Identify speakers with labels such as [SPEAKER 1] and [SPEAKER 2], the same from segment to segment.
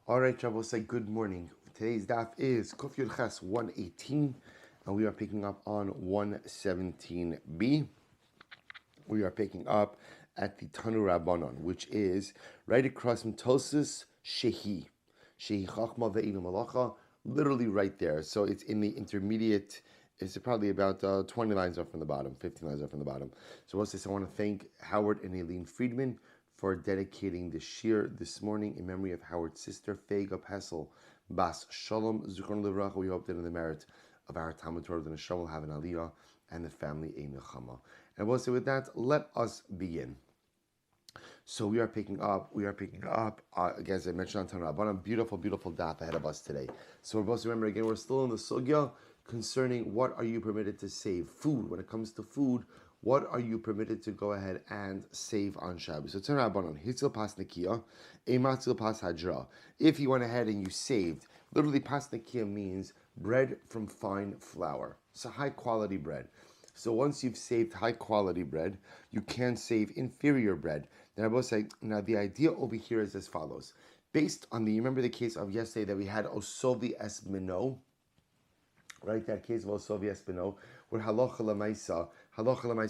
[SPEAKER 1] All right, Shabbos, say good morning. Today's daf is Kuf Yud Ches 118, and we are picking up on 117b. We are picking up at the Tanu Rabbanon, which is right across from Tosus Shehi. Shehi Chachma Ve'inu Malacha, literally right there. So it's in the intermediate, it's probably about 20 lines up from the bottom, 15 lines up from the bottom. So what's this? I want to thank Howard and Eileen Friedman for dedicating the shir this morning in memory of Howard's sister, Fega Pesel Bas Shalom Zuchron Levracha. We hope that in the merit of our Talmud Torah, the Neshama will have an aliyah and the family a nechama. And we'll say with that, let us begin. So we are picking up, again, as I mentioned on Tanur, a beautiful, beautiful daf ahead of us today. So we're supposed to remember again, we're still in the sugya concerning what are you permitted to save. Food, when it comes to food, what are you permitted to go ahead and save on Shabbos? So Tanur Rabbanon, hitzil pas nikia, ematzil pas hajra. If you went ahead and you saved, literally pas nikia means bread from fine flour. So high quality bread. So once you've saved high quality bread, you can save inferior bread. Then I will say, now the idea over here is as follows. Based on you remember the case of yesterday that we had Osovi Espino, right? That case of Osovi Espino, where halacha lemaisa,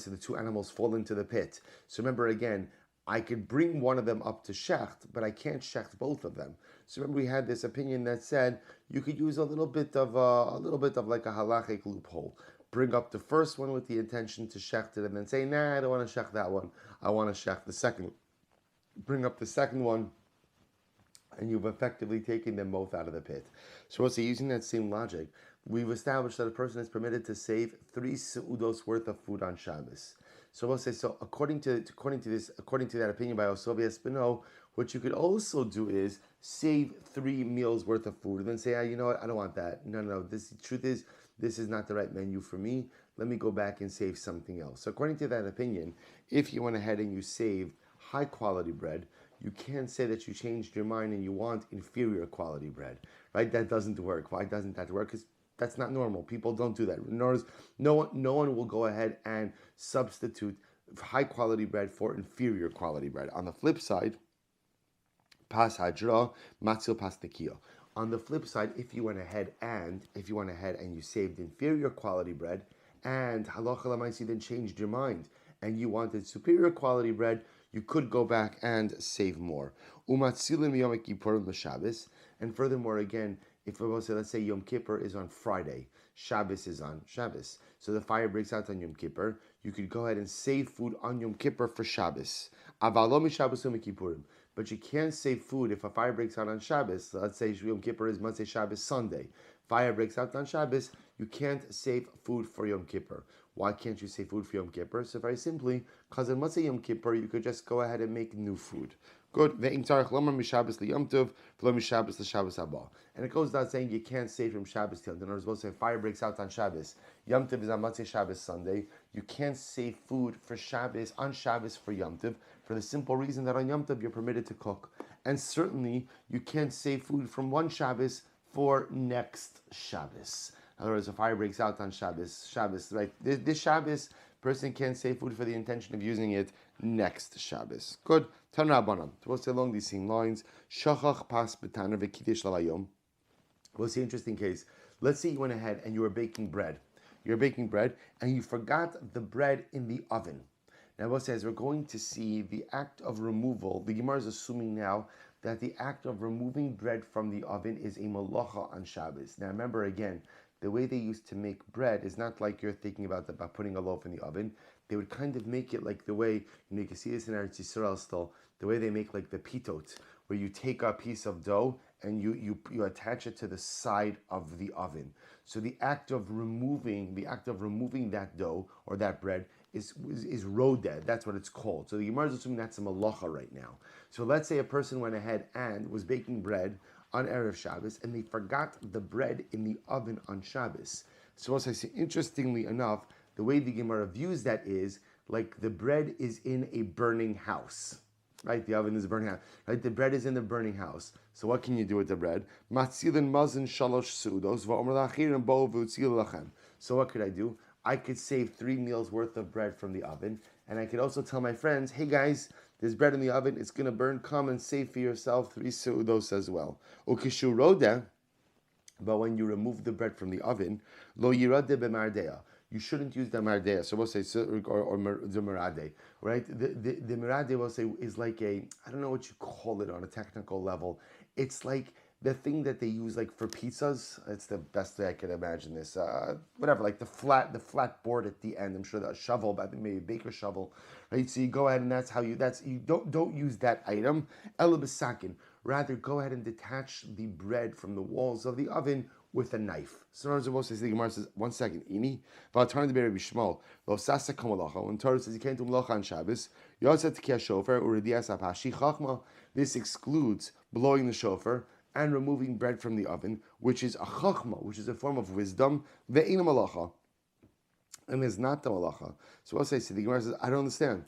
[SPEAKER 1] the two animals fall into the pit. So remember again, I could bring one of them up to shecht, but I can't shecht both of them. So remember we had this opinion that said you could use a little bit of like a halachic loophole. Bring up the first one with the intention to shecht it, and then say, nah, I don't want to shecht that one. I want to shecht the second. Bring up the second one, and you've effectively taken them both out of the pit. So also using that same logic, we've established that a person is permitted to save 3 seudos worth of food on Shabbos. So we'll say, so according to that opinion by Osovia Spino, what you could also do is save 3 meals worth of food, and then say, you know what, I don't want that. No. The truth is, this is not the right menu for me. Let me go back and save something else. So according to that opinion, if you went ahead and you saved high quality bread, you can't say that you changed your mind and you want inferior quality bread, right? That doesn't work. Why doesn't that work? Because that's not normal. People don't do that. No one will go ahead and substitute high quality bread for inferior quality bread. On the flip side, pas hajra, matzil pas nikia. On the flip side, if you went ahead and you saved inferior quality bread, and halacha lemaisi then changed your mind, and you wanted superior quality bread, you could go back and save more. Umatzilin Yom Kippurim l'Shabbos, and furthermore, again, if we're supposed to, let's say Yom Kippur is on Friday, Shabbos is on Shabbos, so the fire breaks out on Yom Kippur, you could go ahead and save food on Yom Kippur for Shabbos. Avalom Shabbos Yom Kippurim. But you can't save food if a fire breaks out on Shabbos. So let's say Yom Kippur is Motzei Shabbos Sunday. Fire breaks out on Shabbos. You can't save food for Yom Kippur. Why can't you save food for Yom Kippur? So very simply, because in Motzei Yom Kippur, you could just go ahead and make new food. Good. And it goes without saying you can't save from Shabbos till Yom Tov. In other words, say fire breaks out on Shabbos. Yom Tov is on Motzei Shabbos Sunday. You can't save food for Shabbos on Shabbos for Yom Tov, for the simple reason that on Yom Tov you're permitted to cook. And certainly you can't save food from one Shabbos for next Shabbos. In other words, if fire breaks out on Shabbos, right? This Shabbos, person can't save food for the intention of using it next Shabbos. Good. Tan Rabbanan. We'll say along these same lines. Shachach pas b'taner v'kiddush lalayom. We'll see an interesting case. Let's say you went ahead and you were baking bread. You're baking bread and you forgot the bread in the oven. Now, what says we're going to see the act of removal. The Gemara is assuming now that the act of removing bread from the oven is a malacha on Shabbos. Now, remember again, the way they used to make bread is not like you're thinking about putting a loaf in the oven. They would kind of make it like the way, you can see this in Eretz Yisrael still, the way they make like the pitot, where you take a piece of dough and you attach it to the side of the oven. So the act of removing that dough or that bread is roded. That's what it's called. So the Gemara is assuming that's a malacha right now. So let's say a person went ahead and was baking bread on Erev Shabbos and they forgot the bread in the oven on Shabbos. So as I say, interestingly enough, the way the Gemara views that is like the bread is in a burning house. Right, the oven is a burning house. Right, the bread is in the burning house. So what can you do with the bread? Matzilin mazin shalosh seudos va'omer lachirim bo v'utzil lachem. So what could I do? I could save 3 meals worth of bread from the oven, and I could also tell my friends, hey guys, there's bread in the oven, it's going to burn. Come and save for yourself 3 seudos as well. Ukishuroda, but when you remove the bread from the oven, lo yirade b'mardea. You shouldn't use the mardea. So we'll say or the marade, right? The marade we'll say is like I don't know what you call it on a technical level. It's like the thing that they use like for pizzas. It's the best way I can imagine this. Whatever, like the flat board at the end. I'm sure that a shovel, but maybe a baker shovel, right? So you go ahead and you don't use that item. Ela b'sakin. Rather, go ahead and detach the bread from the walls of the oven with a knife. So in other words, the Gemara says, 1 second, Ini, V'atarn de Rabbi Shmuel, Lo sasa kamalacha. When Torah says you can't do malacha on Shabbos, Yosef Tekiyah Shofar Uridias Apashi Chachma. This excludes blowing the shofar and removing bread from the oven, which is a chachma, which is a form of wisdom. Ve'ina malacha, and is not the malacha. So I'll say, the Gemara says, I don't understand.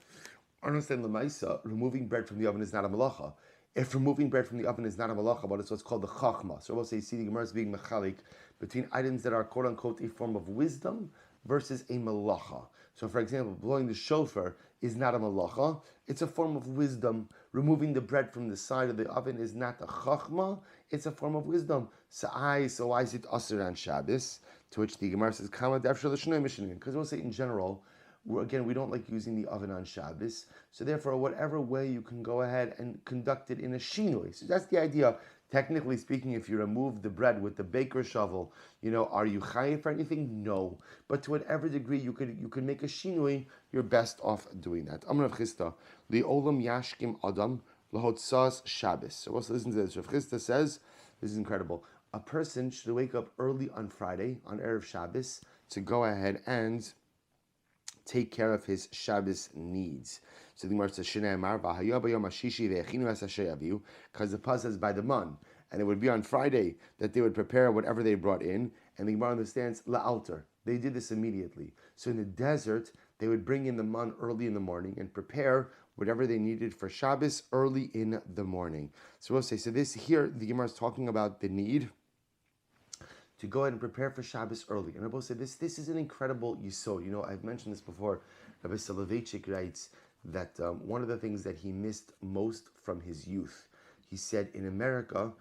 [SPEAKER 1] I don't understand the Maisa. Removing bread from the oven is not a malacha. If removing bread from the oven is not a malacha, but it's what's called the chachma. So we'll say, the Gemara is being mechalik between items that are quote unquote a form of wisdom versus a malacha. So for example, blowing the shofar is not a malacha, it's a form of wisdom. Removing the bread from the side of the oven is not a chachma, it's a form of wisdom. So why is it asur on Shabbos? To which the Gemara says, Kama d'afshar l'shnei mishnayim. Because we'll say in general, we don't like using the oven on Shabbos. So therefore, whatever way you can go ahead and conduct it in a shinui. So that's the idea. Technically speaking, if you remove the bread with the baker shovel, are you chayiv for anything? No. But to whatever degree you could make a shinui, you're best off doing that. Amar Rav Chisda, li'olam yashkim adam lahotzas Shabbos. So let's listen to this. Rav Chisda says, this is incredible. A person should wake up early on Friday, on Erev Shabbos, to go ahead and take care of his Shabbos needs. So the Gemara says, because the Paz says by the man, and it would be on Friday that they would prepare whatever they brought in, and the Gemara understands la'alter. They did this immediately. So in the desert, they would bring in the man early in the morning and prepare whatever they needed for Shabbos early in the morning. So we'll say, this here, the Gemara is talking about the need to go ahead and prepare for Shabbos early. And Rabbi said, this is an incredible yisod. I've mentioned this before. Rabbi Soloveitchik writes that one of the things that he missed most from his youth, he said in America,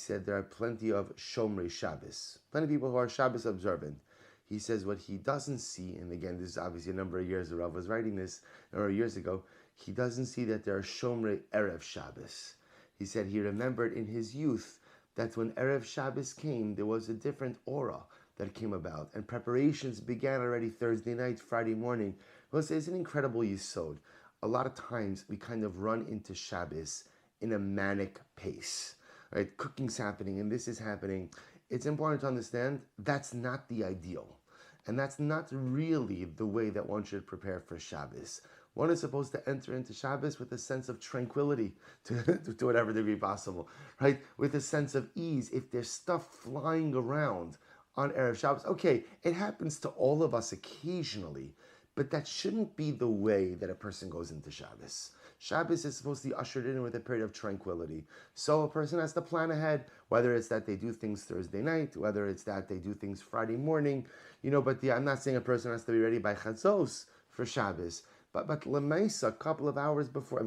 [SPEAKER 1] there are plenty of Shomrei Shabbos, plenty of people who are Shabbos observant. He says what he doesn't see, and again, this is obviously a number of years, the Rav was writing this, or years ago, he doesn't see that there are Shomrei Erev Shabbos. He said he remembered in his youth that when Erev Shabbos came, there was a different aura that came about, and preparations began already Thursday night, Friday morning. Well, it's an incredible yisod. A lot of times we kind of run into Shabbos in a manic pace, right? Cooking's happening and this is happening. It's important to understand that's not the ideal, and that's not really the way that one should prepare for Shabbos. One is supposed to enter into Shabbos with a sense of tranquility to whatever degree possible, right? With a sense of ease. If there's stuff flying around on Erev Shabbos, okay, it happens to all of us occasionally, but that shouldn't be the way that a person goes into Shabbos. Shabbos is supposed to be ushered in with a period of tranquility. So a person has to plan ahead, whether it's that they do things Thursday night, whether it's that they do things Friday morning, but I'm not saying a person has to be ready by Chatzos for Shabbos. But Lemaisa, a couple of hours before,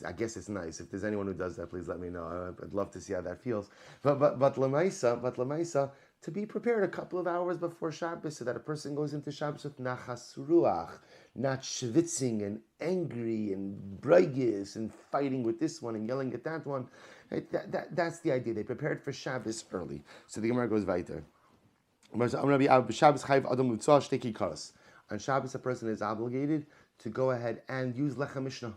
[SPEAKER 1] I guess it's nice. If there's anyone who does that, please let me know. I'd love to see how that feels. But Lemaisa, to be prepared a couple of hours before Shabbos so that a person goes into Shabbos with nachas ruach, not schwitzing and angry and breigis and fighting with this one and yelling at that one. Right? That's the idea. They prepared for Shabbos early. So the Gemara goes weiter. On Shabbos, a person is obligated to go ahead and use lechem mishnah,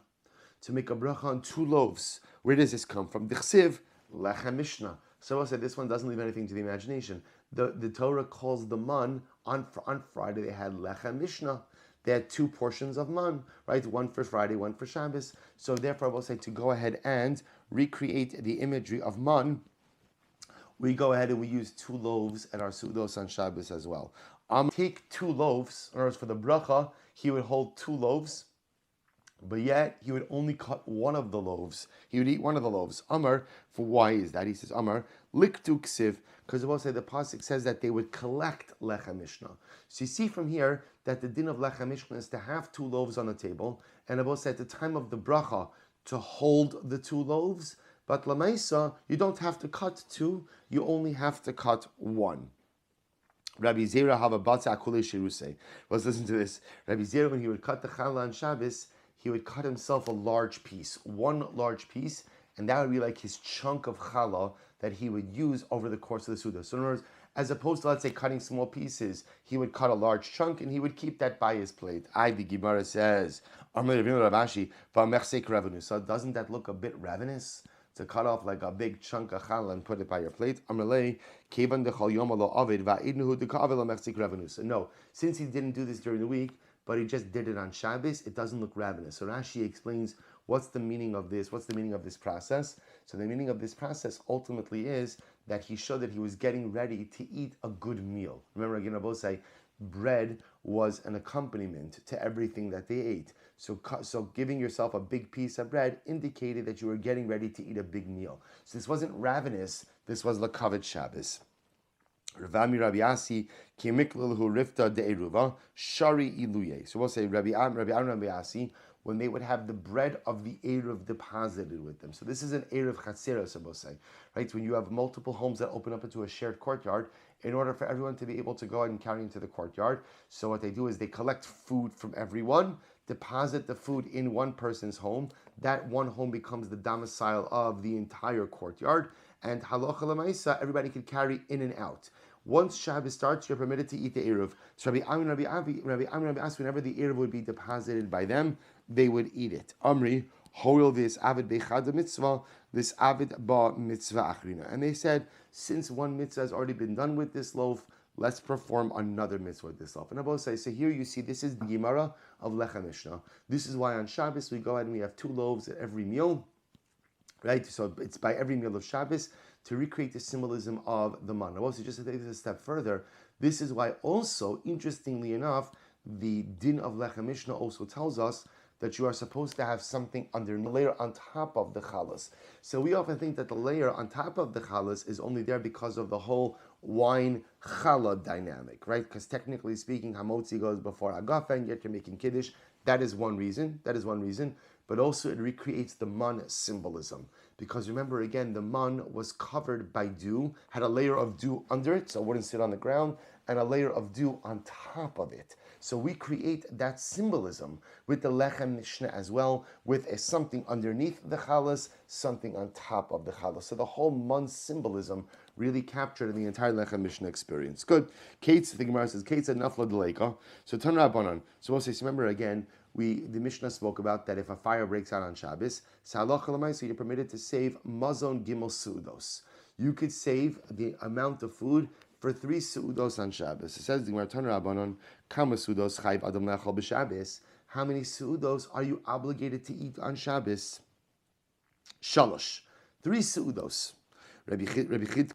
[SPEAKER 1] to make a bracha on 2 loaves. Where does this come from? Dichsiv, lechem mishnah. So I said this one doesn't leave anything to the imagination. The Torah calls the man, on Friday they had lechem mishnah. They had 2 portions of man, right? One for Friday, one for Shabbos. So therefore I will say to go ahead and recreate the imagery of man, we go ahead and we use 2 loaves at our sudos on Shabbos as well. Take 2 loaves, in other words, for the bracha, he would hold 2 loaves, but yet he would only cut one of the loaves. He would eat one of the loaves. Amar, for why is that? He says, Amar, liktu ksiv, because we'll say the pasuk says that they would collect lechem mishnah. So you see from here that the din of lechem mishnah is to have 2 loaves on the table, and I will say at the time of the bracha, to hold the 2 loaves, but lamaisa, you don't have to cut 2, you only have to cut 1. Rabbi Zera have a batza akule shiruse. Let's listen to this. Rabbi Zera, when he would cut the challah on Shabbos, he would cut himself a large piece, one large piece, and that would be like his chunk of challah that he would use over the course of the Suda. So in other words, as opposed to, let's say, cutting small pieces, he would cut a large chunk and he would keep that by his plate. The Gemara says, so doesn't that look a bit ravenous? To cut off like a big chunk of challah and put it by your plate. No, since he didn't do this during the week, but he just did it on Shabbos, it doesn't look ravenous. So Rashi explains what's the meaning of this, what's the meaning of this process. So the meaning of this process ultimately is that he showed that he was getting ready to eat a good meal. Remember, again, I both say, bread was an accompaniment to everything that they ate. So giving yourself a big piece of bread indicated that you were getting ready to eat a big meal. So this wasn't ravenous, this was Lakavet Shabbos. Ravami Rabbi Asi Kimiklul Rifta De'eruva Shari Iluye. So we'll say Rabbi Asi, when they would have the bread of the Eruv deposited with them. So this is an Eruv Chatzera, so we'll say, right? When you have multiple homes that open up into a shared courtyard, in order for everyone to be able to go out and carry into the courtyard, so what they do is they collect food from everyone, deposit the food in one person's home. That one home becomes the domicile of the entire courtyard, and halacha l'maisa, everybody can carry in and out. Once Shabbos starts, you're permitted to eat the Eruv. So Rabbi Ami asked, whenever the Eruv would be deposited by them, they would eat it. Amri, hoil this avid bechad mitzvah, this avid ba mitzvah achrina. And they said, since one mitzvah has already been done with this loaf, let's perform another mitzvah with this loaf. And I both say, so here you see, this is the Gemara of Lechem Mishnah. This is why on Shabbos we go ahead and we have 2 loaves at every meal, right? So it's by every meal of Shabbos to recreate the symbolism of the man. Also, just to take this a step further, this is why also, interestingly enough, the din of Lechem Mishnah also tells us that you are supposed to have something underneath, a layer on top of the chalas. So we often think that the layer on top of the chalas is only there because of the whole wine challah dynamic, right? Because technically speaking, hamotzi goes before agafa, and yet you're making kiddush. That is one reason. But also it recreates the man symbolism. Because remember again, the man was covered by dew, had a layer of dew under it, so it wouldn't sit on the ground, and a layer of dew on top of it. So we create that symbolism with the Lechem Mishnah as well, with something underneath the chalas, something on top of the chalas. So the whole man symbolism really captured in the entire Lechem Mishnah experience. Good. Kate, the Gemara says, Kate said nafla deleka. So Tan Rabbanan. So we'll say, remember again, the Mishnah spoke about that if a fire breaks out on Shabbos, so you're permitted to save mazon gimel suudos. You could save the amount of food for 3 suudos on Shabbos. It says the Gemara Tan Rabbanan, kama suudos chayv adam lechol b'Shabbos. How many suudos are you obligated to eat on Shabbos? Shalosh. 3 suudos. Rabbi Chid.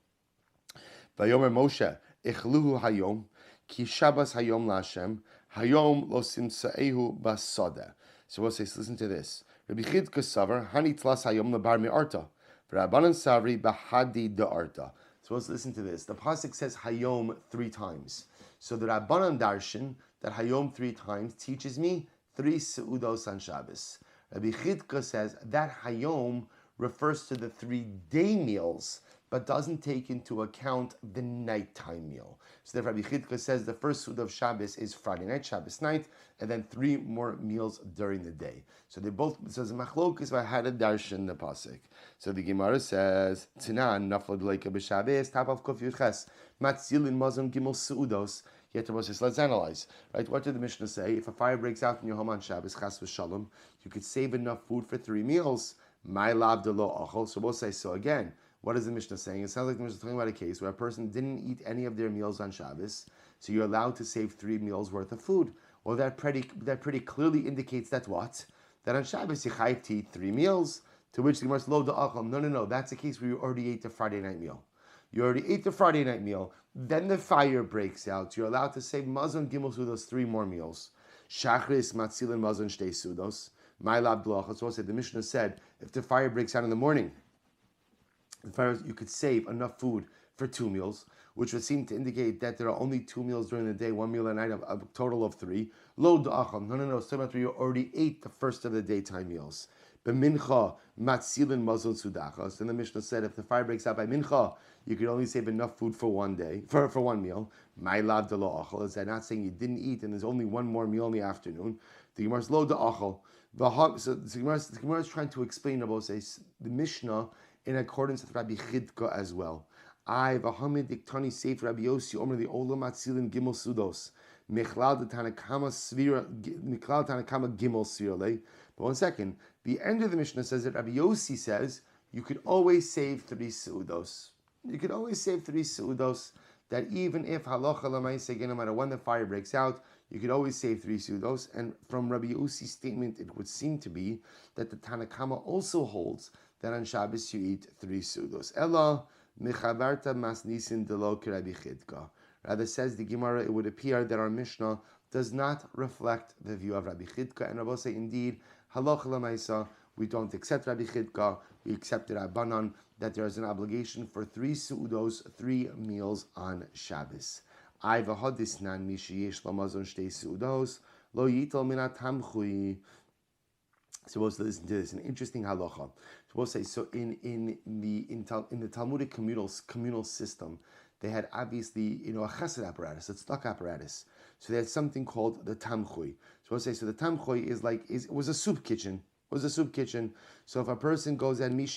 [SPEAKER 1] Vayomer Moshe, ichluhu hayom, ki Shabbos hayom laHashem, hayom lo simtsaehu basada. So we'll say, listen to this. Rabbi Chid kasavar, hani tlas hayom lebar me'arta, v'Rabbanan savri bahadi de'arta. So let's listen to this. The pasuk says hayom 3 times. So the Rabbanan darshan that hayom 3 times teaches me 3 seudos on Shabbos. Rabbi Chidka says that hayom refers to the 3-day meals, but doesn't take into account the nighttime meal. So Rabbi Chidka says the first Suda of Shabbos is Friday night, Shabbos night, and then 3 more meals during the day. So they both, so the machlok is had a darshan the pasuk. So the Gemara says, Tinan nafla d'leika b'Shabbos, tap of kuf yuches, matzilin mazon gimel seudos. Yet the Moses, let's analyze. Right? What did the Mishnah say? If a fire breaks out in your home on Shabbos, chas v'shalom, you could save enough food for 3 meals. My lab de lo achol. So we'll say, so again, what is the Mishnah saying? It sounds like the Mishnah is talking about a case where a person didn't eat any of their meals on Shabbos, so you're allowed to save 3 meals worth of food. Well, that pretty clearly indicates that what? That on Shabbos you chayiv to eat 3 meals, to which the Gemara says, lo da'achal. No, that's a case where you already ate the Friday night meal. You already ate the Friday night meal, then the fire breaks out. You're allowed to save mazon gimel sudos 3 more meals. Shachris matzilin mazon shtei sudos. My lab d'lachal. So the Mishnah said, if the fire breaks out in the morning, you could save enough food for 2 meals, which would seem to indicate that there are only 2 meals during the day, 1 meal at night, a total of 3. Lo da'achal. No. So you already ate the first of the daytime meals. B'mincha matzilin mazon sudachos. Then the Mishnah said if the fire breaks out by mincha, you could only save enough food for one day, for one meal. My lav de lo achol. Is that not saying you didn't eat and there's only one more meal in the afternoon? The Gemara's lo de achol. So the Gemara is trying to explain about the Mishnah in accordance with Rabbi Chidka as well. I v'hamid diktani seif Rabbi Yossi omer the olam atzilin gimel sudos mechlal tanakama gimel svira. But one second, the end of the Mishnah says that Rabbi Yossi says you could always save 3 seudos. You could always save 3 seudos. That even if halacha l'maaseh, again, no matter when the fire breaks out, you could always save 3 seudos. And from Rabbi Yossi's statement, it would seem to be that the Tanakama also holds that on Shabbos you eat 3 seudos. Ella mechavarta masnisin delo Rabbi Chidka. Rather, says the Gemara, it would appear that our Mishnah does not reflect the view of Rabbi Chidka. And Rabbi say, indeed, halacha l'maaseh, we don't accept Rabbi Chidka, we accept the Rabbanan, that there is an obligation for 3 seudos, 3 meals on Shabbos. I v'hodisnan mi sheyesh lamazon shtei seudos lo yital minat hamchui. Supposed to listen to this, an interesting halacha. Supposed to say, so in the Talmudic communal system, they had obviously a chesed apparatus, a tzedakah apparatus. So they had something called the tamchui. Supposed to say, so the tamchui it was a soup kitchen. So if a person goes and if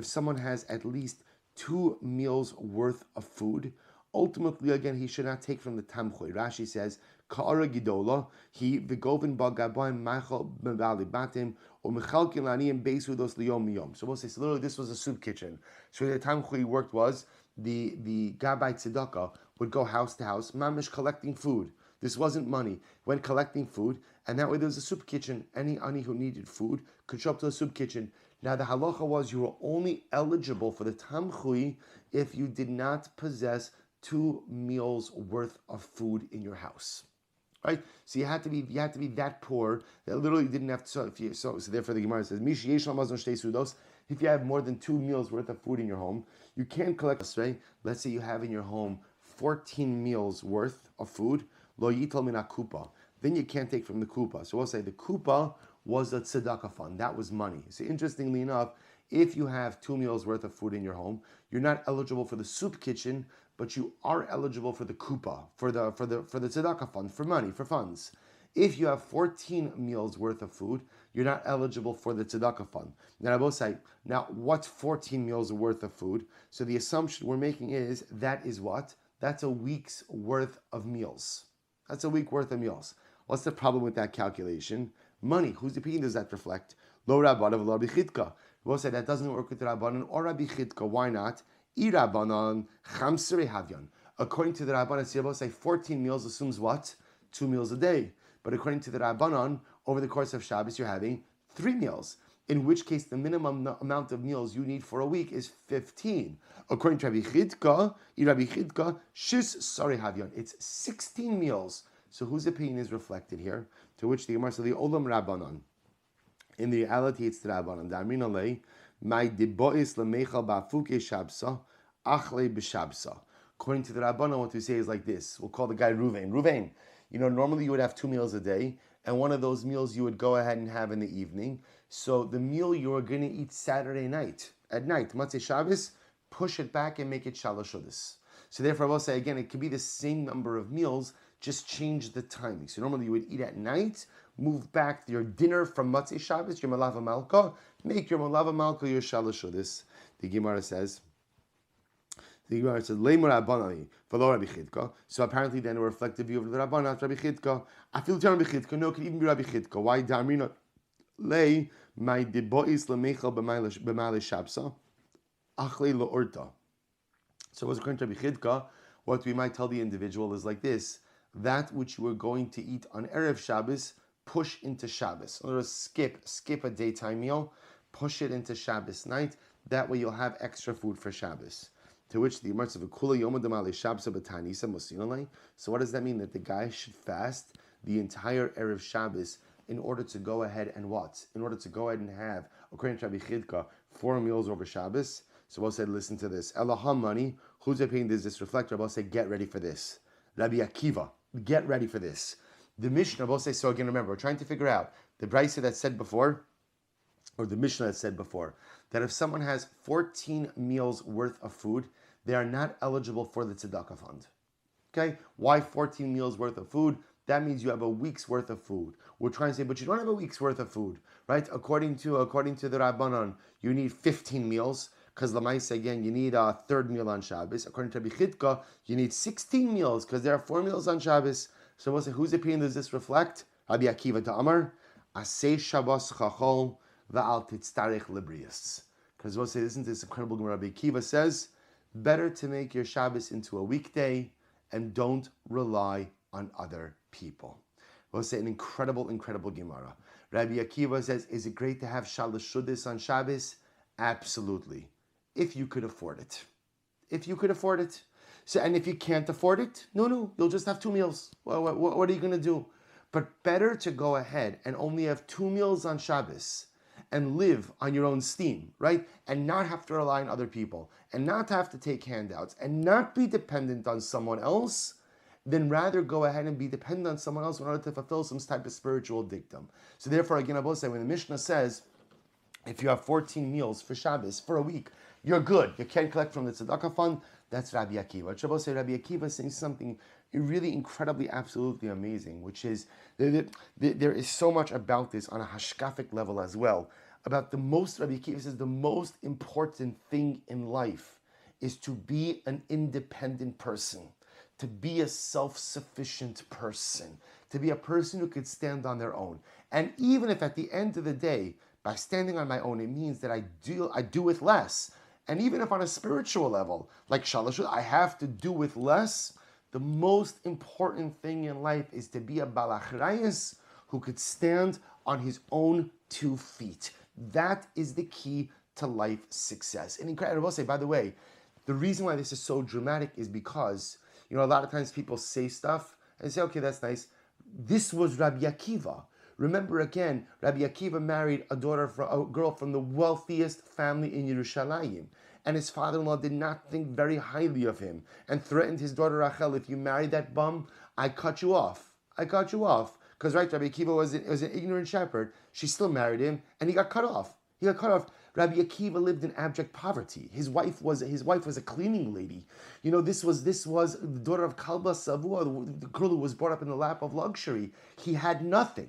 [SPEAKER 1] someone has at least 2 meals worth of food, ultimately again he should not take from the tamchui. Rashi says, Ka'ara gidola, he v'govin bagabaim machal b'vali batim or mechalkin laniyim beisudos liyom yom. So we'll say, so literally this was a soup kitchen. So the tamchui worked was the gabai tzedakah would go house to house, mamish collecting food. This wasn't money. Went collecting food, and that way there was a soup kitchen. Any ani who needed food could show up to the soup kitchen. Now the halacha was you were only eligible for the tamchui if you did not possess 2 meals worth of food in your house. Right? So you had to be that poor that literally didn't have to. So therefore the Gemara says, Mish yesh lamazon shtei sudos. If you have more than 2 meals worth of food in your home, you can't collect. Right? Let's say you have in your home 14 meals worth of food. Lo yital min kupa. Then you can't take from the kupa. So we'll say the kupa was a tzedakah fund. That was money. So interestingly enough, if you have 2 meals worth of food in your home, you're not eligible for the soup kitchen, but you are eligible for the kupa, for the tzedakah fund, for money, for funds. If you have 14 meals worth of food, you're not eligible for the tzedakah fund. Then I will say, now what's 14 meals worth of food? So the assumption we're making is that is what? That's a week's worth of meals. That's a week worth of meals. What's the problem with that calculation? Money. Whose opinion does that reflect? Lo Rabbanan v'lo Rabbi Chidka. We'll say that doesn't work with the Rabbanan or Rabbi Chidka. Why not? I Rabbanan chamsere havyan. According to the Rabbanan, we'll say 14 meals assumes what? 2 meals a day. But according to the Rabbanan, over the course of Shabbos, you're having 3 meals. In which case, the minimum amount of meals you need for a week is 15. According to Rabbi Chidka, shis sari havyan. It's 16 meals. So whose opinion is reflected here? To which the Gemara says, the Olam Rabbanan. In the reality, it's the Rabbanan. Da'amin alei, my debois lemechal ba'afuke shabsa, achle b'shabsa. According to the Rabbanan, what we say is like this. We'll call the guy Ruvain. Ruvain, normally you would have 2 meals a day, and one of those meals you would go ahead and have in the evening. So the meal you're going to eat Saturday night, at night, Matzei Shabbos, push it back and make it Shalosh Chodesh. So therefore, I will say again, it could be the same number of meals, just change the timing. So normally you would eat at night, move back your dinner from Matzei Shabbos, your Malava Malka, make your Malava Malka your Shalosh Chodesh. The Gemara says, Leimur Rabbanani, v'lo Rabbi Chidka. So apparently then a reflective view of the Rabbanan, not Rabbi Chidka. I feel Rabbi Chidka. No, it could even be Rabbi Chidka. Why? Da'amrina lei my debois lemechal b'malei shabsa achlei lo'orta. So what's according to Rabbi Chidka, what we might tell the individual is like this: that which you were going to eat on Erev Shabbos, push into Shabbos. In other words, skip a daytime meal, push it into Shabbos night. That way you'll have extra food for Shabbos. To which the Gemara says, "V'kula yom adamale Shabbos b'tanisa mosinolei." So what does that mean? That the guy should fast the entire Erev Shabbos in order to go ahead and what? In order to go ahead and have, according to Rabbi Chidka, 4 meals over Shabbos. So we'll say, listen to this. Elaham money. Whose opinion does this reflect? Rabbi will say, get ready for this. Rabbi Akiva, get ready for this. The Mishnah will say, so again, remember, we're trying to figure out The Brisa that said before, or the Mishnah that said before, that if someone has 14 meals worth of food, they are not eligible for the tzedakah fund. Okay? Why 14 meals worth of food? That means you have a week's worth of food. We're trying to say, but you don't have a week's worth of food, right? According to the Rabbanon, you need 15 meals, because Lamaisa, again, you need a third meal on Shabbos. According to Rabbi Chidka, you need 16 meals, because there are 4 meals on Shabbos. So we'll say, whose opinion does this reflect? Rabbi Akiva Ta'amar, Aseh Shabbos Chachol Va'al Titztarech Librius. Because we'll say, isn't this incredible? Rabbi Akiva says, better to make your Shabbos into a weekday and don't rely on other people. We'll say an incredible, incredible Gemara. Rabbi Akiva says, is it great to have Shalosh Shuddis on Shabbos? Absolutely. If you could afford it. If you could afford it. So, and if you can't afford it, no, you'll just have 2 meals. What are you going to do? But better to go ahead and only have 2 meals on Shabbos and live on your own steam, right? And not have to rely on other people, and not have to take handouts, and not be dependent on someone else, then rather go ahead and be dependent on someone else in order to fulfill some type of spiritual dictum. So therefore, again, I will say, when the Mishnah says, if you have 14 meals for Shabbos for a week, you're good. You can't collect from the tzedakah fund. That's Rabbi Akiva. Shabbos say Rabbi Akiva is saying something really incredibly, absolutely amazing, which is there is so much about this on a hashkafic level as well. About the most, Rabbi Akiva says, the most important thing in life is to be an independent person, to be a self-sufficient person, to be a person who could stand on their own. And even if at the end of the day, by standing on my own, it means that I do with less. And even if on a spiritual level, like Shalosh, I have to do with less, the most important thing in life is to be a balachrayas who could stand on his own 2 feet. That is the key to life success. And incredible, I will say, by the way, the reason why this is so dramatic is because, a lot of times people say stuff and say, okay, that's nice. This was Rabbi Akiva. Remember again, Rabbi Akiva married a girl from the wealthiest family in Yerushalayim. And his father-in-law did not think very highly of him and threatened his daughter Rachel, if you marry that bum, I cut you off. Because, right, Rabbi Akiva was an ignorant shepherd. She still married him, and he got cut off. Rabbi Akiva lived in abject poverty. His wife was a cleaning lady. This was the daughter of Kalba Savua, the girl who was brought up in the lap of luxury. He had nothing.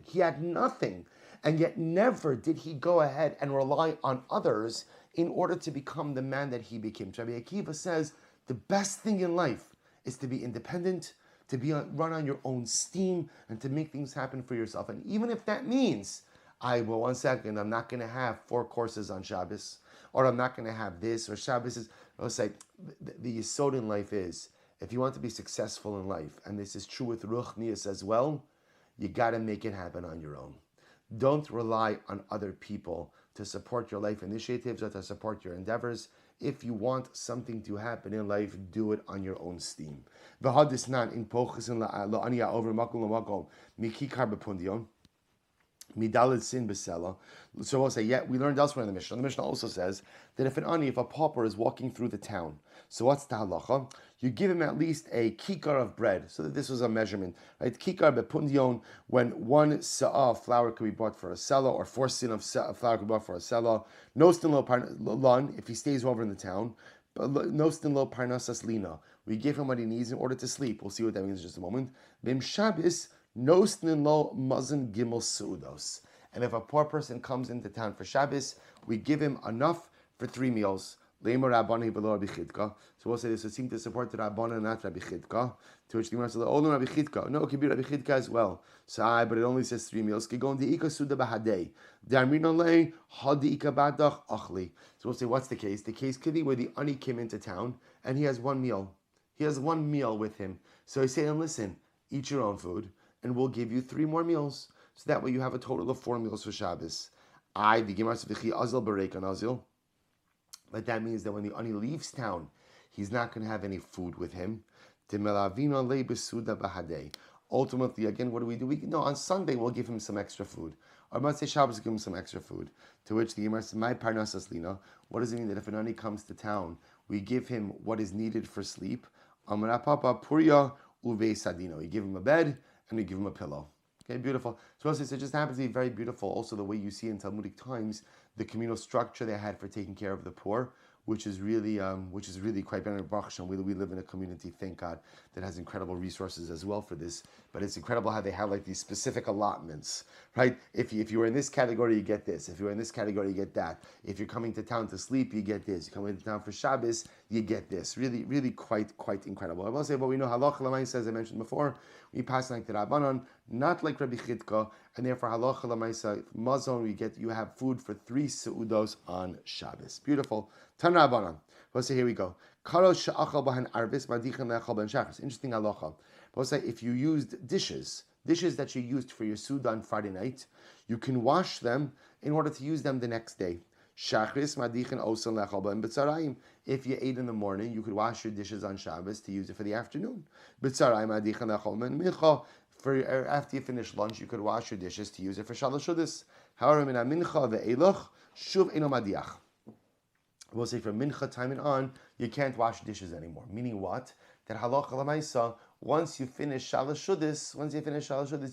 [SPEAKER 1] And yet never did he go ahead and rely on others in order to become the man that he became. Rabbi Akiva says the best thing in life is to be independent, to run on your own steam, and to make things happen for yourself. And even if that means, I'm not going to have 4 courses on Shabbos, or I'm not going to have this, or Shabbos is, I'll say, the yesod in life is, if you want to be successful in life, and this is true with Ruchnias as well, you got to make it happen on your own. Don't rely on other people to support your life initiatives or to support your endeavors. If you want something to happen in life, do it on your own steam. Midalid sin besela. So we'll say, we learned elsewhere in the Mishnah. The Mishnah also says that if a pauper is walking through the town, so what's the halacha? You give him at least a kikar of bread. So that this was a measurement, right? Kikar bepundion, when 1 sa'ah of flour could be bought for a selah, or 4 sin of flour could be bought for a selah. No stin lo parnasas, if he stays over in the town. No stin lo parnasas lina. We give him what he needs in order to sleep. We'll see what that means in just a moment. Bim Shabbos, no stin lo mazon gimel seudos. And if a poor person comes into town for Shabbos, we give him enough for 3 meals. So we'll say this would seem to support the Rabbana, not Rabbi Chidka. To which the Gemara says, "Oh no, Rabbi Chidka. No, it could be Rabbi Chidka as well." So but it only says 3 meals. So we'll say, what's the case? The case could be where the ani came into town and he has 1 meal. He has 1 meal with him. So he's saying, listen, eat your own food, and we'll give you 3 more meals. So that way you have a total of 4 meals for Shabbos. The Gemara says, "Azil barek an azil." But that means that when the ani leaves town, he's not going to have any food with him. Ultimately, again, what do? On Sunday we'll give him some extra food. Or Matzei Shabbos, give him some extra food. To which the Gemara says, "My parnasas lina." What does it mean that if an ani comes to town, we give him what is needed for sleep? Amar Papa Puria uve sadino. We give him a bed and we give him a pillow. Okay, beautiful. So also, it just happens to be very beautiful. Also, the way you see in Talmudic times the communal structure they had for taking care of the poor, which is really quite better. Baruch Hashem, we live in a community, thank God, that has incredible resources as well for this. But it's incredible how they have like these specific allotments, right? If you were in this category, you get this. If you were in this category, you get that. If you're coming to town to sleep, you get this. You're coming to town for Shabbos, you get this. Really quite incredible. I will say, but we know halacha l'maisa, as I mentioned before, we pass like the Rabbanon, not like Rabbi Chidka, and therefore halacha l'maisa mazon, you have food for 3 seudos on Shabbos. Beautiful. Tan Rabbanon. We'll say, here we go. Interesting halacha. We'll say, if you used dishes that you used for your Suda on Friday night, you can wash them in order to use them the next day. If you ate in the morning, you could wash your dishes on Shabbos to use it for the afternoon. For after you finish lunch, you could wash your dishes to use it for Shalosh Shudas. However, we'll say from mincha time and on, you can't wash dishes anymore. Meaning what? That halacha l'maisa, once you finish Shalosh Shudas,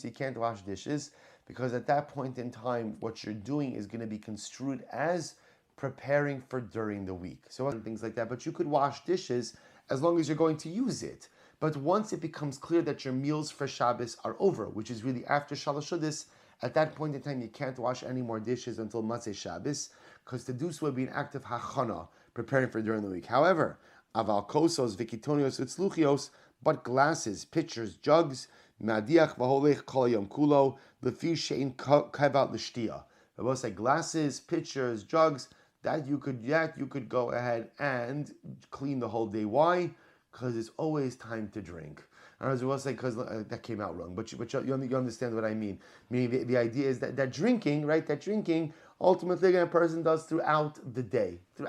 [SPEAKER 1] you can't wash dishes, because at that point in time, what you're doing is going to be construed as preparing for during the week. So things like that. But you could wash dishes as long as you're going to use it. But once it becomes clear that your meals for Shabbos are over, which is really after Shalosh Shudas, at that point in time, you can't wash any more dishes until Matzei Shabbos, because to do so would be an act of hachana, preparing for during the week. However, aval kosos, vikitonios, utzluchios, but glasses, pitchers, jugs, madiach v'holech kol yom kulo, lefi shein kavat l'shtia. I will say glasses, pitchers, jugs, that you could go ahead and clean the whole day. Why? Because it's always time to drink. I will say, because that came out wrong, but you understand what I mean. Meaning the idea is that drinking, right? That drinking ultimately a person does throughout the day, and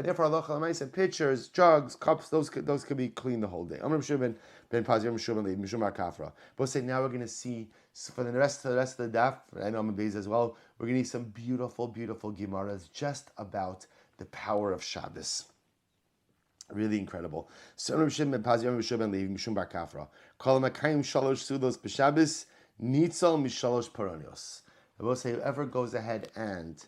[SPEAKER 1] therefore halacha l'maisa, pitchers, jugs, cups, those could be clean the whole day. But say now we're going to see for the rest of the daf, and Amud Beis as well, we're going to see some beautiful gemaras just about the power of Shabbos. Really incredible. So Mishum Bar Kafra. Kol Makayim Shalosh Sudos B'Shabbos Nitzal Mishalosh Paronios. I will say, whoever goes ahead and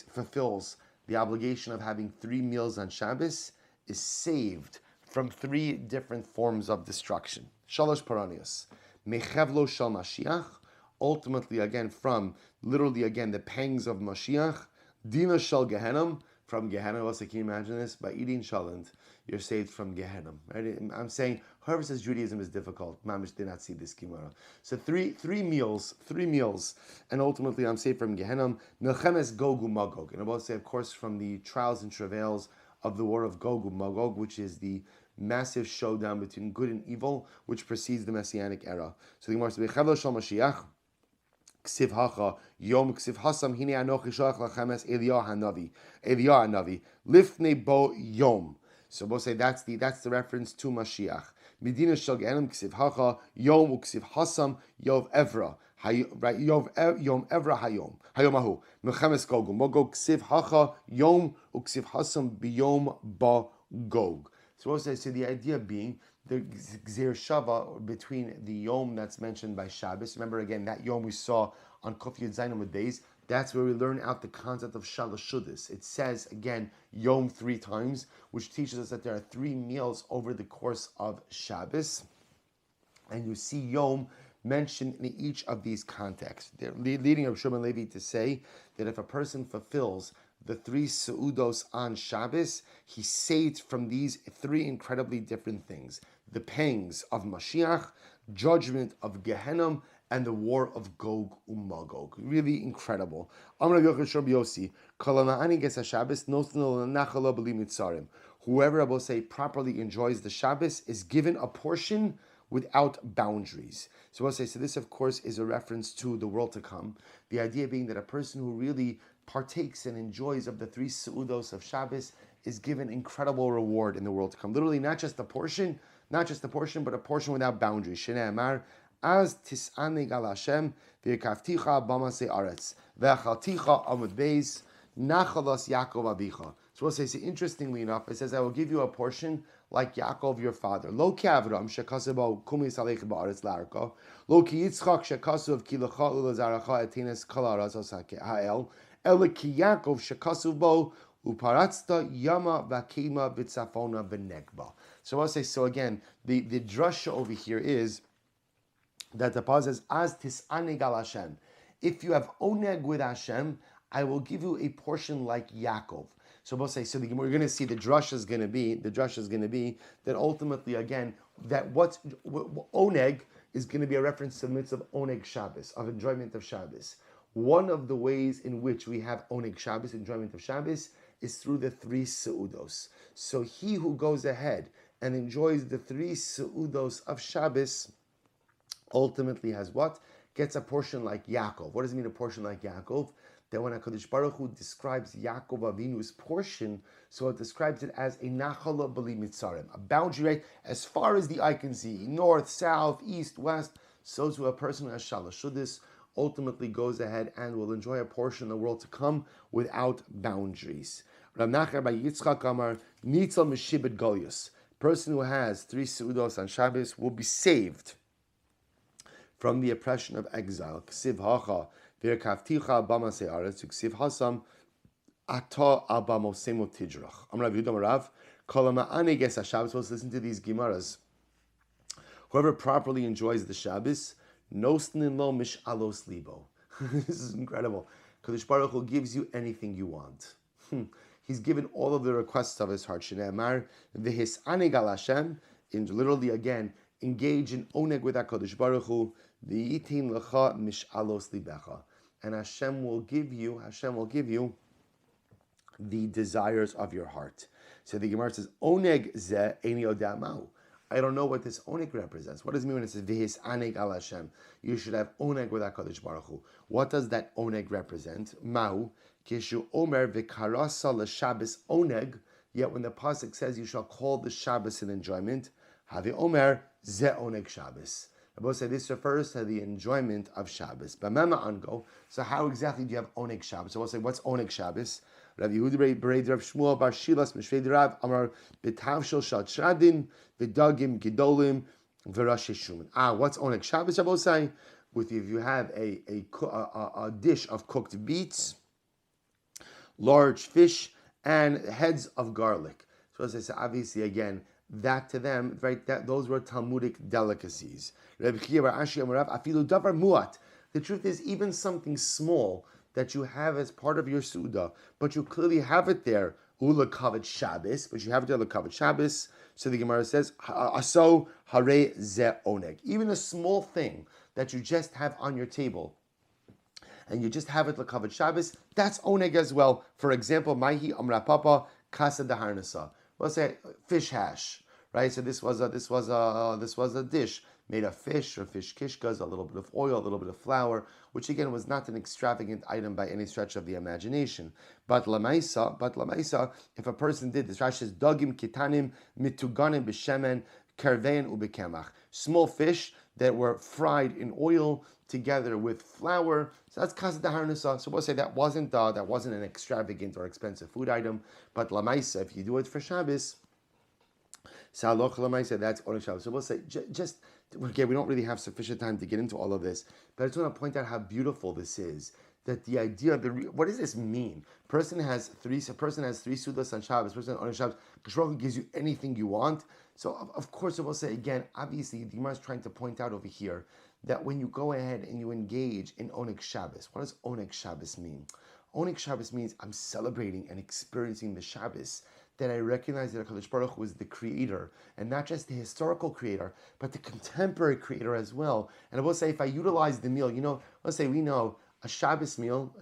[SPEAKER 1] fulfills the obligation of having 3 meals on Shabbos is saved from 3 different forms of destruction. Shalosh Paronios. Mechevlo Shal Mashiach. Ultimately, again, the pangs of Mashiach. Dina Shal Gehenim. From Gehenna, can you imagine this? By eating shalent, you're saved from Gehenna. Right? I'm saying, whoever says Judaism is difficult, Mamish did not see this Gemara. So three meals, and ultimately I'm saved from Gehenna. Milchemes Gog uMagog. And I will say, of course, from the trials and travails of the war of Gog uMagog, which is the massive showdown between good and evil, which precedes the Messianic era. So the Gemara says, B'Chavlo Shal Mashiach, Ksiv hacha yom ksiv hasam hine anochi shalach lachemes Eliyahu hanavi lifnei bo yom. So we'll say that's the reference to Mashiach. Medina shel gehenim ksiv hacha yom uksiv hasam yov evra right yom evra hayomahu melchemes Gog uMagog ksiv hacha yom uksiv hasam biyom ba Gog. So we'll say, the idea being the Gzeir Shava between the Yom that's mentioned by Shabbos. Remember again, that Yom we saw on Kuf Yud Zayin Amud Beis. That's where we learn out the concept of Shalosh Shudas. It says again Yom 3 times, which teaches us that there are 3 meals over the course of Shabbos, and you see Yom mentioned in each of these contexts. They're leading Rav Shimon Levi to say that if a person fulfills the 3 seudos on Shabbos, he saved from these 3 incredibly different things: the pangs of Mashiach, judgment of Gehenna, and the war of Gog uMagog. Really incredible. Whoever, I will say, properly enjoys the Shabbos is given a portion without boundaries. So I'll say, so this of course is a reference to the world to come. The idea being that a person who really partakes and enjoys of the 3 seudos of Shabbos is given incredible reward in the world to come. Literally, not just a portion, but a portion without boundaries. Shnei Amar, Az tis'ane gal Hashem, v'yekavticha b'masei aretz, v'achalticha Amud Beis, nachalos Yaakov avicha. So we'll say, interestingly enough, it says, I will give you a portion like Yaakov your father. Lo ki Avram shekasabo kumis aleich ba'aretz larko. Lo ki Yitzchak shekasav ki lecha ulazaracha etines kol ha'aretz ha'el. Ele ki Yaakov shekasav bo uparatzta yama v'akema v'tzafona v'negba. So I'll say, so again, the drasha over here is that the Paz says, as tis'aneg al Hashem. If you have oneg with Hashem, I will give you a portion like Yaakov. So we'll say, so we're going to see the drasha is going to be that ultimately, again, that oneg is going to be a reference to the mitzvah of oneg Shabbos, of enjoyment of Shabbos. One of the ways in which we have oneg Shabbos, enjoyment of Shabbos, is through the 3 seudos. So he who goes ahead and enjoys the 3 seudos of Shabbos ultimately has what? Gets a portion like Yaakov. What does it mean, a portion like Yaakov? That when HaKadosh Baruch Hu describes Yaakov Avinu's portion, so it describes it as a nachala b'li mitzarim, a boundary right as far as the eye can see, north, south, east, west. So to a person who has shalashudis ultimately goes ahead and will enjoy a portion of the world to come without boundaries. Rav Nachar by Yitzchak Amar Nitzal Meshibet Golius. Person who has 3 seudos on Shabbos will be saved from the oppression of exile. Ksiv hacha v'erkavticha b'masei aretz uksiv hasam ata abamosemo tidrach. I'm Rav Yudam Rav. Kol ha'ma'aneg es haShabbos. Let's listen to these gemaras. Whoever properly enjoys the Shabbos, nosnin lo mish'alos libo. This is incredible. Kadosh Baruch Hu gives you anything you want. He's given all of the requests of his heart. Shneimar v'his'aneg al Hashem. Literally again, engage in oneg with HaKadosh Baruch Hu. V'yitin lecha mish'alos libecha. And Hashem will give you the desires of your heart. So the Gemara says, oneg ze eini odea ma'u. I don't know what this oneg represents. What does it mean when it says v'his aneg al Hashem? You should have oneg with HaKadosh Baruch Hu. What does that oneg represent? Ma'u kishu omer v'karasa l'Shabbos oneg. Yet when the pasuk says you shall call the Shabbos an enjoyment, havi omer ze oneg Shabbos. I both say this refers to the enjoyment of Shabbos. B'mema ango. So how exactly do you have oneg Shabbos? So we'll say, what's oneg Shabbos? Rav Yehuda Bereid Rav Shmuel Bar Shilas Mishvei Rav Amar B'tavshel Shal Shradin V'dagim Gidolim V'Rash Shuman. What's oneg Shabbos? I both say, if you have a dish of cooked beets, large fish, and heads of garlic. So as I say, obviously again, that to them, right? Those were Talmudic delicacies. The truth is, even something small that you have as part of your Suda, but you clearly have it there, Ulakavet Shabbos, but you have it there, Ulakavet Shabbos. So the Gemara says, Aso Hare Ze Oneg. Even a small thing that you just have on your table, and you just have it Ulakavet Shabbos, that's Oneg as well. For example, Maihi Amra Papa Kasa Daharnasa. We'll say fish hash, right? So this was a dish made of fish or fish kishkas, a little bit of oil, a little bit of flour, which again was not an extravagant item by any stretch of the imagination. But lamaisa, if a person did this, Rashi says dagim kitanim mituganim b'shemen kervein ubekemach, small fish that were fried in oil together with flour. So that's kasa daharnasa. So we'll say that wasn't an extravagant or expensive food item. But lamaisa, if you do it for Shabbos, saloch lamaisa, that's oneg Shabbos. So we'll say just again, we don't really have sufficient time to get into all of this, but I just want to point out how beautiful this is. That the idea of what does this mean? A person has 3 sudas on Shabbos. Person on Shabbos, Kishroch gives you anything you want. So of course, I will say again. Obviously, the Gemara is trying to point out over here that when you go ahead and you engage in oneg Shabbos, what does oneg Shabbos mean? Oneg Shabbos means I'm celebrating and experiencing the Shabbos. That I recognize that HaKadosh Baruch Hu is the creator, and not just the historical creator, but the contemporary creator as well. And I will say, if I utilize the meal, let's say we know a Shabbos meal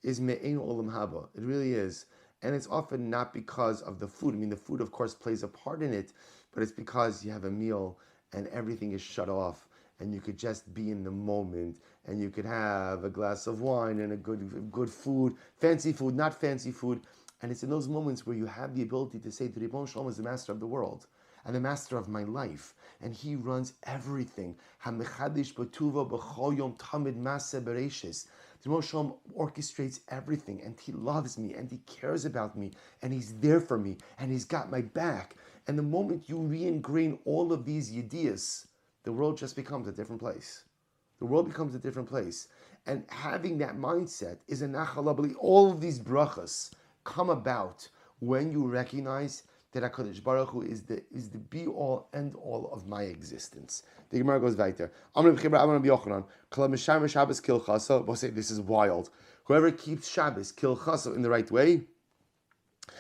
[SPEAKER 1] is me'ein olam haba. It really is. And it's often not because of the food. I mean, the food, of course, plays a part in it, but it's because you have a meal and everything is shut off, and you could just be in the moment, and you could have a glass of wine and a good food, fancy food, not fancy food. And it's in those moments where you have the ability to say, the Ribbon Shalom is the master of the world. and the master of my life. And he runs everything. HaMechadish b'tuva b'chol yom tamid maseh bereishis. The Moshe Shalom orchestrates everything, and he loves me, and he cares about me, and he's there for me, and he's got my back. And the moment you re-ingrain all of these yediyas, the world just becomes a different place. The world becomes a different place. And having that mindset is a nachalabli. All of these brachas come about when you recognize that HaKadosh Baruch Hu is the be-all, end-all of my existence. The Gemara goes weiter. We'll say this is wild. Whoever keeps Shabbos, kilchaso, in the right way,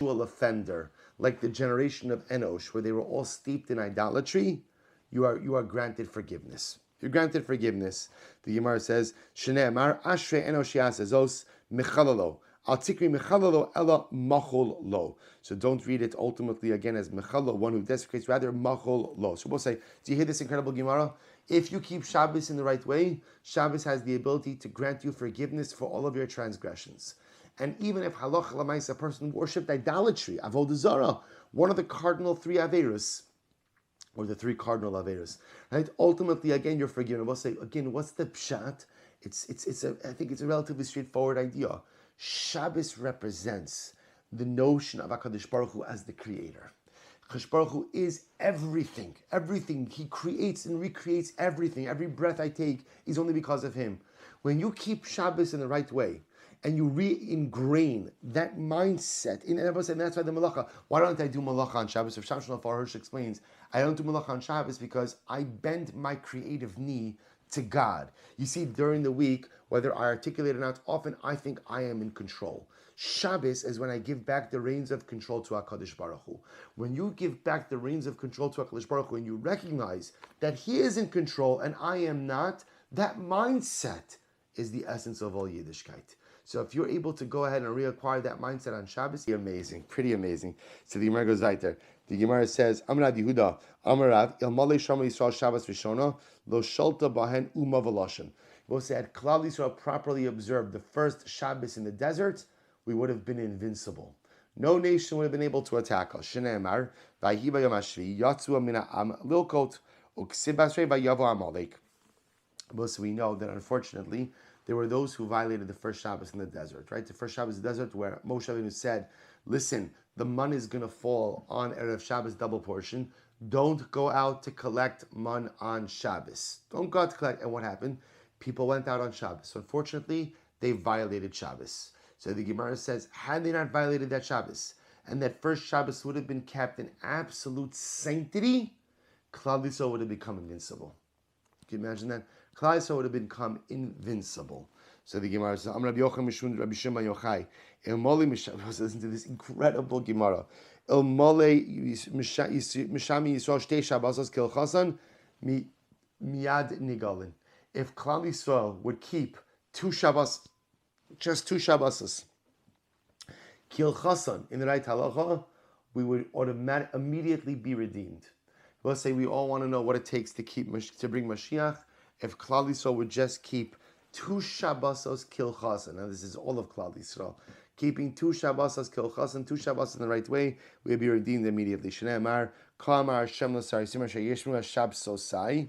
[SPEAKER 1] will offender, like the generation of Enosh, where they were all steeped in idolatry, you are granted forgiveness. You're granted forgiveness. The Gemara says, Shneimar Ashrei Enosh Yasezos Mechalalo. Al Tikri Mechalalo Ella Machol Lo. So don't read it ultimately again as Mechalo, one who desecrates, rather Machol Lo. So we'll say, do you hear this incredible Gemara? If you keep Shabbos in the right way, Shabbos has the ability to grant you forgiveness for all of your transgressions. And even if halach lamais, a person worshipped idolatry, avodah zarah, one of the cardinal three averus, or the three cardinal averus, right? Ultimately, again, you're forgiven. We'll say again, what's the pshat? I think it's a relatively straightforward idea. Shabbos represents the notion of HaKadosh Baruch Hu as the creator. HaKadosh Baruch Hu is everything. Everything. He creates and recreates everything. Every breath I take is only because of Him. When you keep Shabbos in the right way, and you re-ingrain that mindset in everybody, and that's why the malacha. Why don't I do malacha on Shabbos? If Shamshon Hirsch explains, I don't do malacha on Shabbos because I bend my creative knee to God. You see, during the week, whether I articulate or not, often I think I am in control. Shabbos is when I give back the reins of control to HaKadosh Baruch Hu. When you give back the reins of control to HaKadosh Baruch Hu and you recognize that He is in control and I am not, that mindset is the essence of all Yiddishkeit. So if you're able to go ahead and reacquire that mindset on Shabbos, you're amazing, pretty amazing. So the Gemara goes weiter. The Gemara says, Amrad Yehuda, Amarav, Ilmale Shama Yisrael Shabbos Rishona, Lo Shalta Bahen Uma Veloshen. We'll say, had Klal Yisrael properly observed the first Shabbos in the desert, we would have been invincible. No nation would have been able to attack us. Shneimar, Vayhi Bayom Hashvi, Yatzu Amina Am Lilkot, Uksibasrei Vayavo Amalek. So we know that unfortunately, there were those who violated the first Shabbos in the desert, right? The first Shabbos in the desert where Moshe Rabbeinu said, listen, the man is going to fall on Erev Shabbos double portion. Don't go out to collect man on Shabbos. Don't go out to collect. And what happened? People went out on Shabbos. So unfortunately, they violated Shabbos. So the Gemara says, had they not violated that Shabbos, and that first Shabbos would have been kept in absolute sanctity, Klal Yisrael would have become invincible. Can you imagine that? Klal Yisrael would have become invincible. So the Gemara says, Rabbi Yochanan Mishun Rabbi Shimon Yochai. Listen to this incredible Gemara. El Mole Mishami Yisrael Shtei Shabbosos Kilchasan Miyad Nigalin. If Klal Yisrael would keep just two Shabbos, Kilchasan in the right halacha, we would immediately be redeemed. We'll say we all want to know what it takes to bring Mashiach. If Klal Yisrael would just keep two Shabbosos Kilchasan, now this is all of Klal Yisrael, keeping two Shabbosos Kilchasan, two Shabbosos in the right way, we'll be redeemed immediately. Shneimar, Kamar Hashem L'Sari Simar Sheyishmu Shabbosai.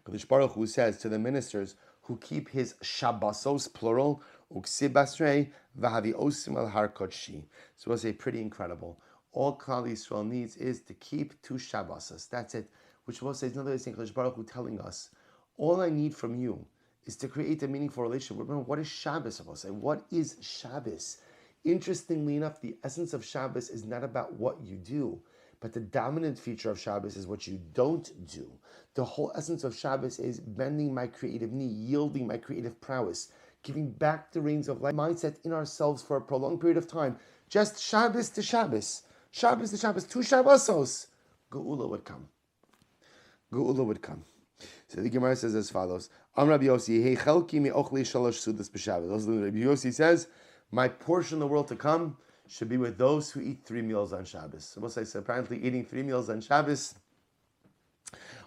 [SPEAKER 1] Kadosh Baruch Hu says to the ministers who keep His Shabbosos, plural, Uksib Basrei V'Havi Osim Al Har Kodshi. So we'll say pretty incredible. All Klal Yisrael needs is to keep two Shabbosos. That's it. Which we'll say is another thing, Kadosh Baruch Hu telling us, all I need from you is to create a meaningful relationship. Remember, what is Shabbos supposed to say? What is Shabbos? Interestingly enough, the essence of Shabbos is not about what you do, but the dominant feature of Shabbos is what you don't do. The whole essence of Shabbos is bending my creative knee, yielding my creative prowess, giving back the reins of life, mindset in ourselves for a prolonged period of time. Just Shabbos to Shabbos. Shabbos to Shabbos, two Shabbosos. Geula would come. Geula would come. So the Gemara says as follows: Am Rabbi Yossi, hey chelki mi ochli shalosh sudas b'Shabbos. Rabbi Yossi says, my portion in the world to come should be with those who eat 3 meals on Shabbos. So we'll say, so apparently eating 3 meals on Shabbos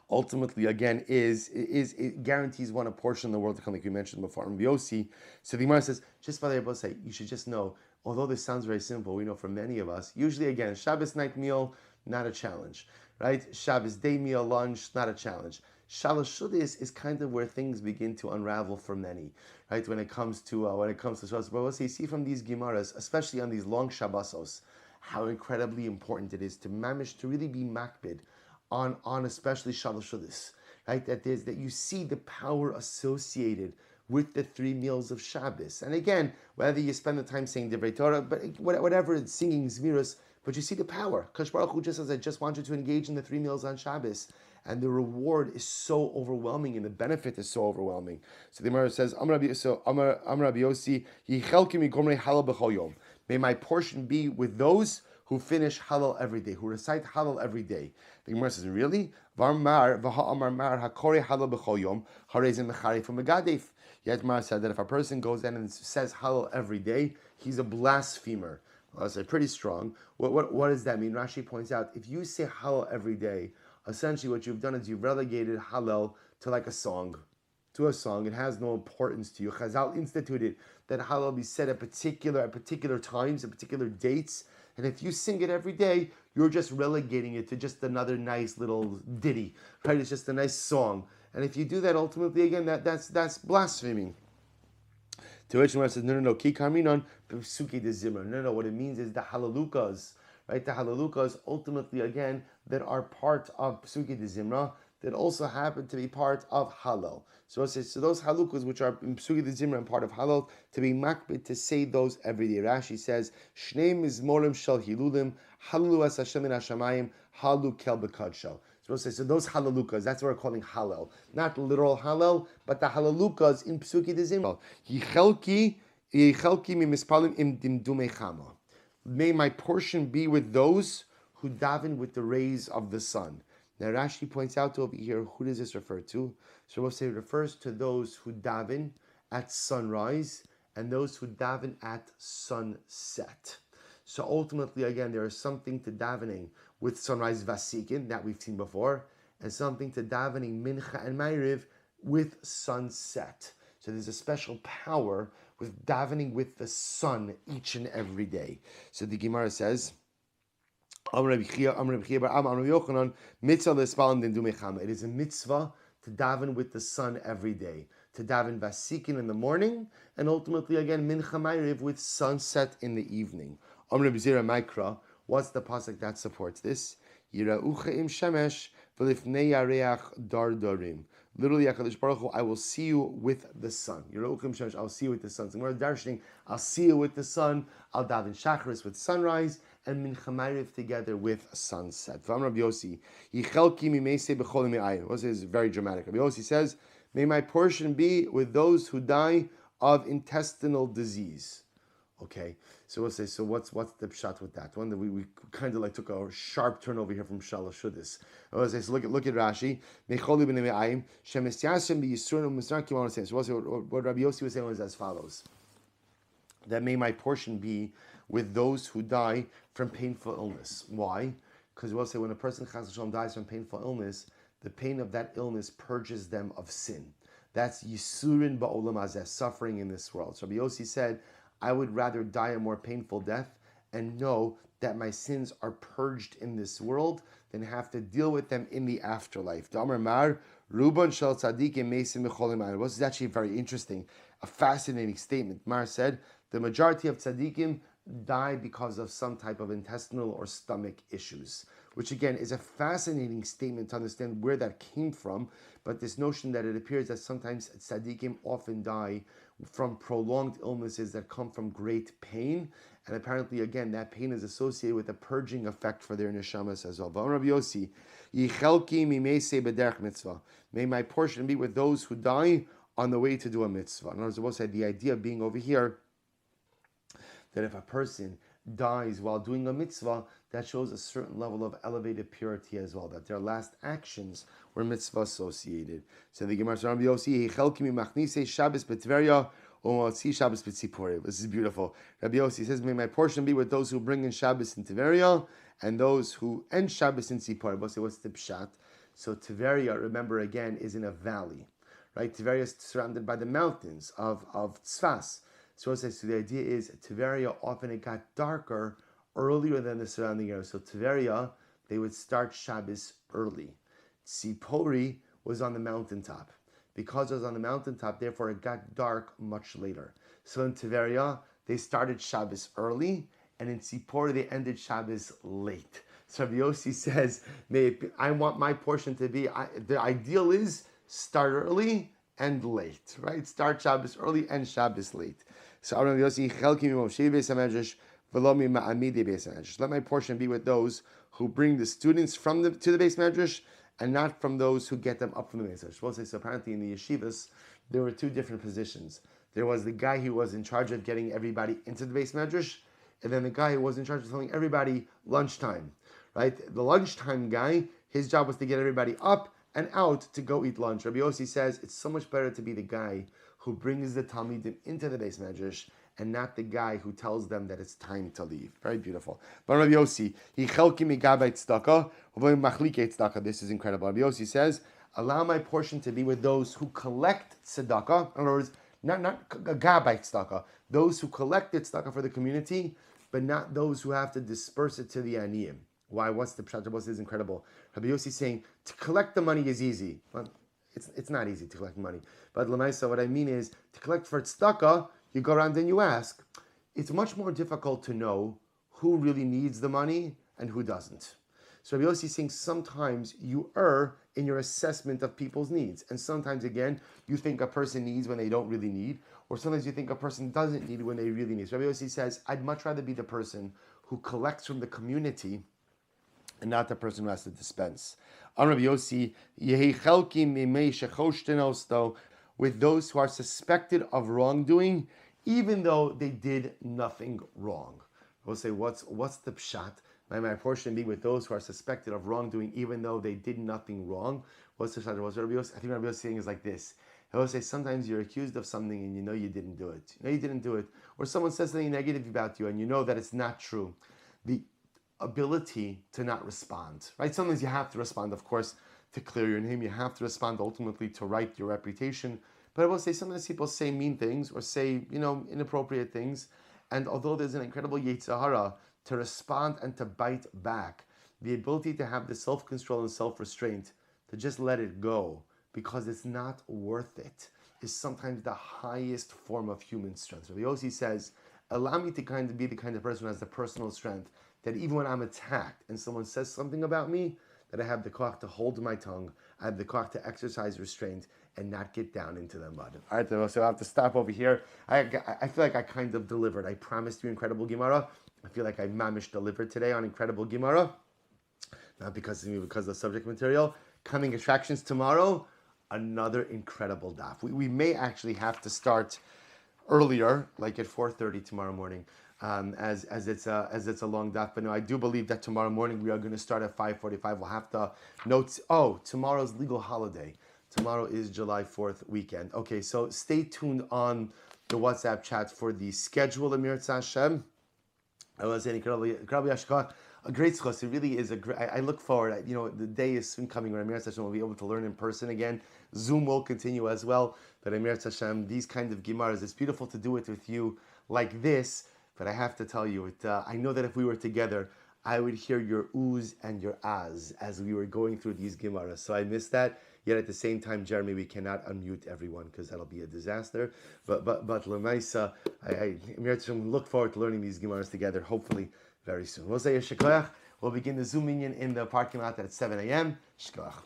[SPEAKER 1] ultimately, again, it guarantees one a portion in the world to come, like we mentioned before. Rabbi Yossi. So the Gemara says, just by the way, say, you should just know, although this sounds very simple, we know for many of us, usually again, Shabbos night meal, not a challenge, right? Shabbos day meal, lunch, not a challenge. Shalosh Shuddis is kind of where things begin to unravel for many, right? When it comes to Shabbos, but you see from these Gemaras, especially on these long Shabbosos, how incredibly important it is to manage to really be makbid on especially Shalosh Shuddis, right? That you see the power associated with the 3 meals of Shabbos. And again, whether you spend the time saying Divrei Torah, but whatever it's singing Zmiros, but you see the power. Kadosh Baruch Hu just says, I just want you to engage in the 3 meals on Shabbos. And the reward is so overwhelming and the benefit is so overwhelming. So the Gemara says, Amar Rabbi Yossi, Yichelki mi gomrei halal b'chol yom. May my portion be with those who finish halal every day, who recite halal every day. The Gemara says, really? Varmar v'ha'amar mar hakori halal b'chol yom, harezim mecharif u'megadef. Yet Mar said that if a person goes in and says halal every day, he's a blasphemer. Well, that's pretty strong. What does that mean? Rashi points out, if you say halal every day, essentially what you've done is you've relegated halal to like a song. To a song. It has no importance to you. Chazal instituted that halal be said at particular times, at particular dates. And if you sing it every day, you're just relegating it to just another nice little ditty. Right? It's just a nice song. And if you do that, ultimately, again, that's blaspheming. To which one says, no, ki kaminon psuki de zimra. No, what it means is the halalukas, right? The halalukas, ultimately, again, that are part of psuki de zimra, that also happen to be part of halal. So it says, so those halukas which are in psuki de zimra and part of halal, to be makbid, to say those every day. Rashi says, shnei mizmorim shel hilulim, halalu as Hashem in hashamayim, halu kel b'kadsho. So those halalukas, that's what we're calling halal. Not literal halal, but the halalukas in Psuki de Zimra. Yichelki mi mispalim im dimdumei chama. May my portion be with those who daven with the rays of the sun. Now Rashi points out over here, who does this refer to? So we'll say it refers to those who daven at sunrise and those who daven at sunset. So ultimately, again, there is something to davening with sunrise vasikin that we've seen before, and something to davening mincha and ma'ariv with sunset. So there's a special power with davening with the sun each and every day. So the Gemara says, it is a mitzvah to daven with the sun every day. To daven vasikin in the morning, and ultimately again mincha ma'ariv with sunset in the evening. What's the pasuk that supports this? Yiraucha im shemesh v'lifnei yareach dardarim. Literally, HaKadosh Baruch Hu, I will see you with the sun. Yiraucha im shemesh, I'll see you with the sun. So we're darshaning, I'll see you with the sun. I'll daven shacharis with sunrise and mincha ma'ariv together with sunset. V'am Rabbi Yossi, yichelki mimeisei b'chol me'ayin. This is very dramatic. Rabbi Yossi says, may my portion be with those who die of intestinal disease. Okay, so we'll say, so what's the pshat with that? One that we kind of like took a sharp turn over here from Shalosh Shuddis. We'll say, so look at Rashi. So we'll say, what Rabbi Yossi was saying was as follows: that may my portion be with those who die from painful illness. Why? Because we'll say when a person Chas V'Shalom dies from painful illness, the pain of that illness purges them of sin. That's Yisurin Ba'olam Hazeh, suffering in this world. So Rabbi Yossi said, I would rather die a more painful death and know that my sins are purged in this world than have to deal with them in the afterlife. This is actually very interesting, a fascinating statement. Mar said, the majority of tzaddikim die because of some type of intestinal or stomach issues, which again is a fascinating statement to understand where that came from. But this notion that it appears that sometimes tzaddikim often die from prolonged illnesses that come from great pain, and apparently again that pain is associated with a purging effect for their neshamas as well. Rabbi Yossi, yichelki mimeisei b'derech mitzvah. May my portion be with those who die on the way to do a mitzvah. In other words, we'll say the idea being over here that if a person dies while doing a mitzvah, that shows a certain level of elevated purity as well, that their last actions were mitzvah associated. So the Gemara says, Rabbi Yossi, yichelki mimachnisei Shabbos b'Tveria u'motzi Shabbos b'Tzipori. This is beautiful. Rabbi Yossi says, may my portion be with those who bring in Shabbos in Tveria and those who end Shabbos in Tzipori. We'll say, what's the pshat? So Tveria, remember again, is in a valley, right? Tveria is surrounded by the mountains of Tzfas. So the idea is Tveria, often it got darker earlier than the surrounding area. So Tveria, they would start Shabbos early. Tzipori was on the mountaintop. Because it was on the mountaintop, therefore it got dark much later. So in Tiveria, they started Shabbos early, and in Tzipori, they ended Shabbos late. So Rabbi Yossi says, I want my portion to be, the ideal is start early and late, right? Start Shabbos early and Shabbos late. So Rabbi Yossi, let my portion be with those who bring the students to the Beis Medrash, and not from those who get them up from the Beis Medrash. So apparently in the yeshivas, there were two different positions. There was the guy who was in charge of getting everybody into the Beis Medrash, and then the guy who was in charge of telling everybody lunchtime, right? The lunchtime guy, his job was to get everybody up and out to go eat lunch. Rabbi Yossi says it's so much better to be the guy who brings the Talmidim into the Beis Medrash, and not the guy who tells them that it's time to leave. Very beautiful. But Rabbi Yossi, this is incredible. Rabbi Yossi says, allow my portion to be with those who collect tzedakah. In other words, not gabay tzedakah, those who collect it tzedakah for the community, but not those who have to disperse it to the aniyim. Why? What's the pshat? This is incredible. Rabbi Yossi is saying to collect the money is easy. Well, it's not easy to collect money. But Lamaisa, what I mean is to collect for tzedakah, you go around and you ask. It's much more difficult to know who really needs the money and who doesn't. So Rabbi Yossi is saying sometimes you err in your assessment of people's needs. And sometimes, again, you think a person needs when they don't really need, or sometimes you think a person doesn't need when they really need. So Rabbi Yossi says, I'd much rather be the person who collects from the community and not the person who has to dispense. On Rabbi Yossi, with those who are suspected of wrongdoing, even though they did nothing wrong. We'll say, what's the pshat? My portion be with those who are suspected of wrongdoing, even though they did nothing wrong. What's the pshat? I think Rabbi Yossi saying is like this. He will say, sometimes you're accused of something and you know you didn't do it. You know you didn't do it. Or someone says something negative about you and you know that it's not true. The ability to not respond, right? Sometimes you have to respond, of course, to clear your name. You have to respond ultimately to right your reputation. But I will say sometimes people say mean things or say, inappropriate things. And although there's an incredible Yetzer Hara to respond and to bite back, the ability to have the self-control and self-restraint to just let it go because it's not worth it is sometimes the highest form of human strength. So Yossi says, allow me to kind of be the kind of person who has the personal strength that even when I'm attacked and someone says something about me, that I have the koach to hold my tongue, I have the koach to exercise restraint and not get down into the mud. All right, so I have to stop over here. I feel like I kind of delivered. I promised you incredible Gemara. I feel like I mamish delivered today on incredible Gemara. Not because of me, because of the subject material. Coming attractions tomorrow, another incredible daf. We may actually have to start earlier, like at 4:30 tomorrow morning. As it's a long daf, but no, I do believe that tomorrow morning we are going to start at 5:45. We'll have to note. Tomorrow's legal holiday. Tomorrow is July 4th weekend. Okay, so stay tuned on the WhatsApp chat for the schedule of Mirza Hashem. I was saying, a great schos. It really is a great. I look forward. The day is soon coming when Mirza Hashem will be able to learn in person again. Zoom will continue as well. But Mirza Hashem, these kind of gemaras, it's beautiful to do it with you like this. But I have to tell you, I know that if we were together, I would hear your oohs and your ahs as we were going through these gemaras. So I miss that. Yet at the same time, Jeremy, we cannot unmute everyone because that'll be a disaster. But Lemaisa, I look forward to learning these gemaras together, hopefully very soon. We'll say a shikoyach. We'll begin the Zoom minion in the parking lot at 7 a.m. Shikoyach.